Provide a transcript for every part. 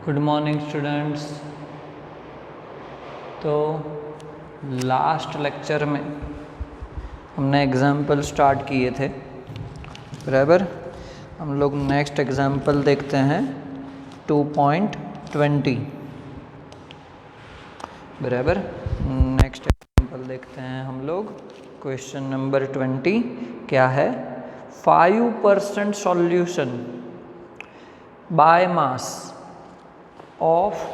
Good morning students. तो last lecture में हमने एग्जाम्पल स्टार्ट किए थे, बराबर। हम लोग नेक्स्ट एग्जाम्पल देखते हैं 2.20, बराबर। नेक्स्ट एग्जाम्पल देखते हैं हम लोग। क्वेश्चन नंबर 20 क्या है? 5% सॉल्यूशन बाय मास ऑफ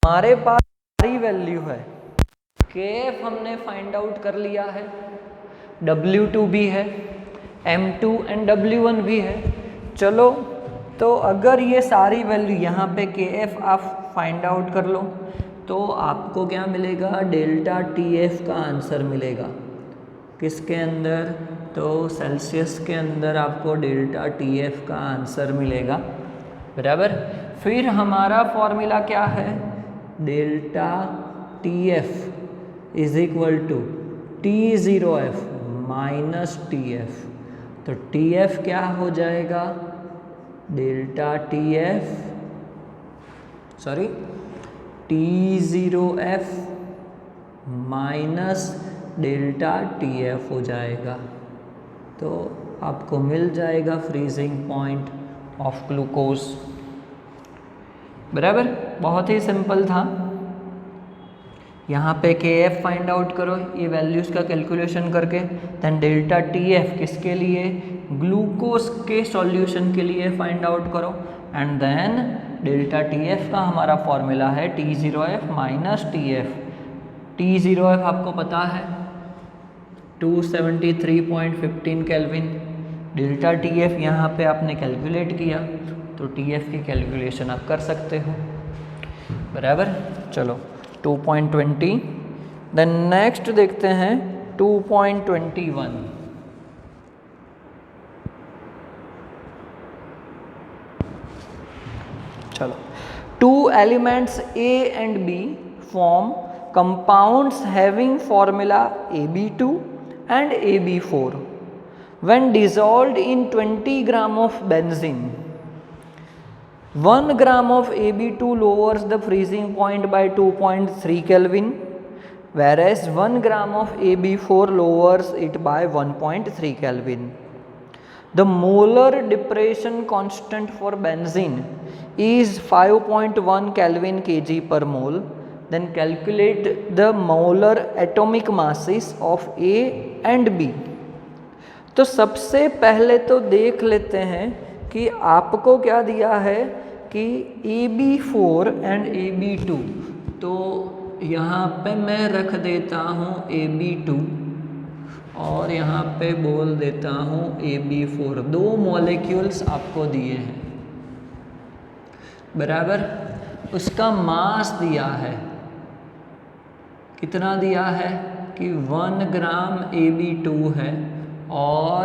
हमारे पास सारी वैल्यू है, KF हमने फाइंड आउट कर लिया है, W2 भी है, M2 एंड W1 भी है। चलो तो अगर ये सारी वैल्यू यहाँ पे KF आप फाइंड आउट कर लो तो आपको क्या मिलेगा, डेल्टा TF का आंसर मिलेगा। किसके अंदर, तो सेल्सियस के अंदर आपको डेल्टा TF का आंसर मिलेगा, बराबर। फिर हमारा फॉर्मूला क्या है, delta TF is equal to T0F minus TF। तो TF क्या हो जाएगा, delta TF sorry T0F minus delta TF हो जाएगा। तो आपको मिल जाएगा फ्रीजिंग पॉइंट ऑफ ग्लूकोज, बराबर। बहुत ही सिंपल था। यहाँ पे KF फाइंड आउट करो, ये वैल्यूज़ का कैलकुलेशन करके, देन डेल्टा TF किसके लिए, ग्लूकोज के सॉल्यूशन के लिए फाइंड आउट करो, एंड देन डेल्टा TF का हमारा फॉर्मूला है T0F माइनस TF। T0F आपको पता है 273.15 केल्विन, डेल्टा TF यहाँ पे आपने कैलकुलेट किया तो TF की कैलकुलेशन आप कर सकते हो, बराबर। चलो 2.20, देन नेक्स्ट देखते हैं 2.21। चलो, 2 elements A and B form compounds having formula AB2 and AB4 when dissolved in 20 gram of benzene. 1 gram of AB2 lowers the freezing point by 2.3 Kelvin, whereas 1 gram of AB4 lowers it by 1.3 Kelvin. The molar depression constant for benzene is 5.1 Kelvin kg per mole. Then calculate the molar atomic masses of A and B. तो सबसे पहले तो देख लेते हैं कि आपको क्या दिया है कि AB4 एंड AB2, तो यहाँ पे मैं रख देता हूँ AB2 और यहाँ पे बोल देता हूँ AB4। 2 मॉलिक्यूल्स आपको दिए हैं, बराबर। उसका मास दिया है, कितना दिया है कि 1 ग्राम AB2 है, और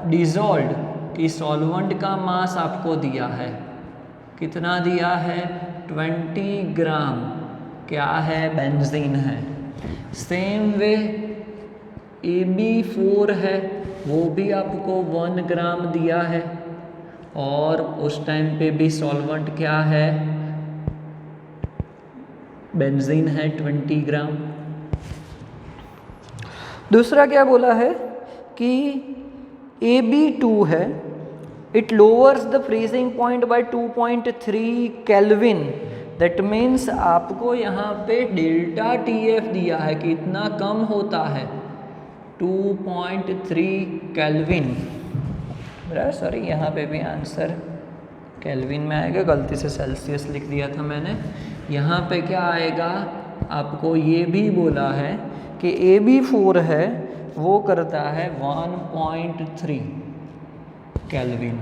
डिज़ोल्व्ड की सॉल्वेंट का मास आपको दिया है, कितना दिया है 20 ग्राम, क्या है, बेंजीन है। सेम वे AB4 है, वो भी आपको 1 ग्राम दिया है, और उस टाइम पे भी सॉल्वेंट क्या है, बेंजीन है 20 ग्राम। दूसरा क्या बोला है कि AB2 है, it lowers the freezing point by 2.3 kelvin. That means आपको यहाँ पे डेल्टा TF दिया है कि इतना कम होता है 2.3 केल्विन, बराबर। सॉरी, यहाँ पे भी आंसर केल्विन में आएगा, गलती से सेल्सियस लिख दिया था मैंने। यहाँ पे क्या आएगा, आपको ये भी बोला है कि AB4 है वो करता है 1.3 केल्विन।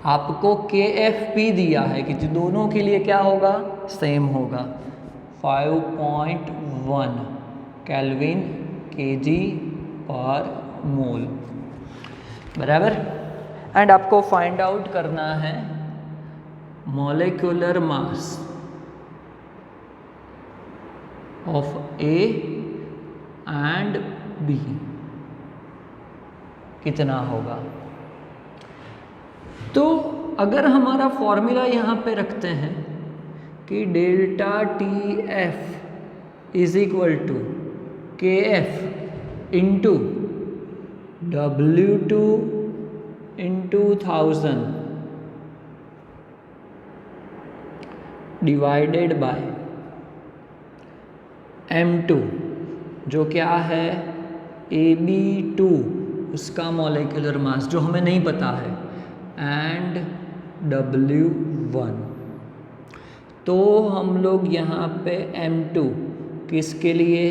आपको KFP दिया है कि दोनों के लिए क्या होगा, सेम होगा, 5.1 केल्विन kg पर मोल, बराबर। एंड आपको फाइंड आउट करना है molecular mass of A and B कितना होगा। तो अगर हमारा फॉर्मूला यहाँ पे रखते हैं कि delta TF is equal to KF into W2 into 1000 divided by M2, जो क्या है AB2 उसका मॉलिक्यूलर मास जो हमें नहीं पता है, एंड W1। तो हम लोग यहाँ पे m2 किसके लिए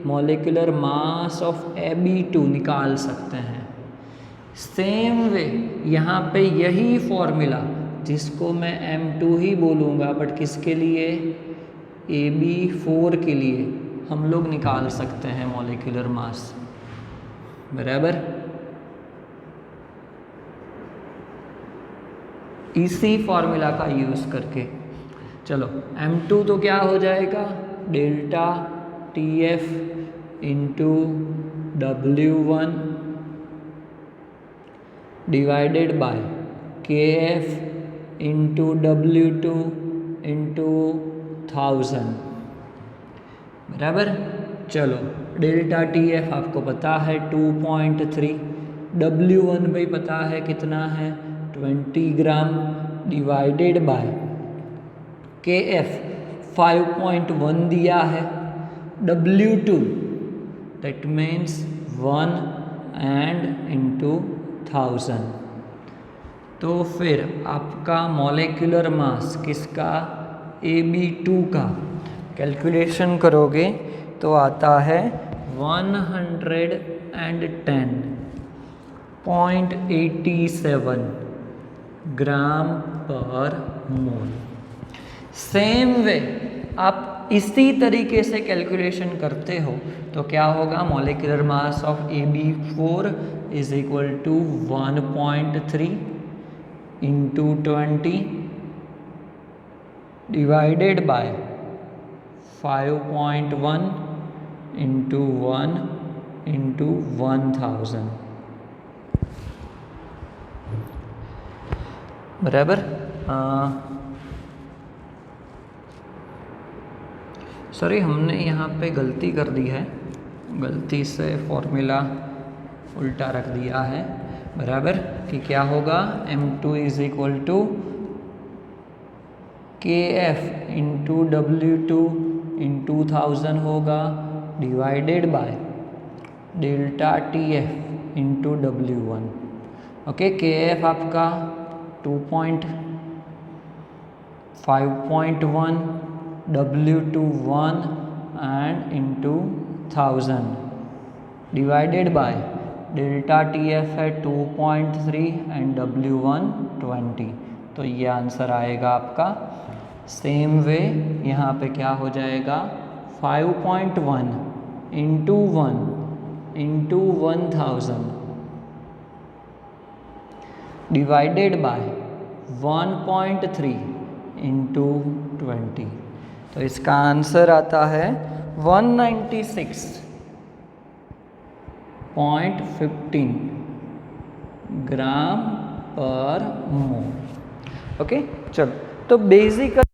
मॉलिक्यूलर मास ऑफ Ab2 निकाल सकते हैं। सेम वे यहाँ पे यही फॉर्मूला जिसको मैं m2 ही बोलूँगा बट किसके लिए Ab4 के लिए हम लोग निकाल सकते हैं मॉलिक्यूलर मास, बराबर। इसी फॉर्मूला का यूज़ करके चलो m2 तो क्या हो जाएगा delta TF into W1 divided by KF into W2 into 1000, बराबर। चलो डेल्टा TF आपको पता है 2.3, W1 भी पता है कितना है 20 ग्राम, डिवाइडेड बाय KF 5.1 दिया है, W2 that means 1 and into 1000। तो फिर आपका मॉलिक्यूलर मास किसका Ab2 का कैलकुलेशन करोगे तो आता है 110.87 ग्राम पर मोल। सेम वे आप इसी तरीके से कैलकुलेशन करते हो तो क्या होगा molecular mass of Ab4 is equal to 1.3 into 20 divided by 5.1 into 1 into 1000, बराबर। सॉरी हमने यहाँ पे गलती कर दी है, गलती से फॉर्मूला उल्टा रख दिया है, बराबर। कि क्या होगा m2 is equal to KF into W2 into 1000 होगा divided by delta TF into W1। Okay, KF आपका 5.1, W2 1 and into 1000 divided by delta TF है 2.3 एंड W1 20। तो ये आंसर आएगा आपका। सेम वे यहाँ पे क्या हो जाएगा 5.1 into 1 into 1000 divided bye 1.3 into 20। तो इसका आंसर आता है 196.15 ग्राम पर मोल। ओके, चलो तो बेसिकली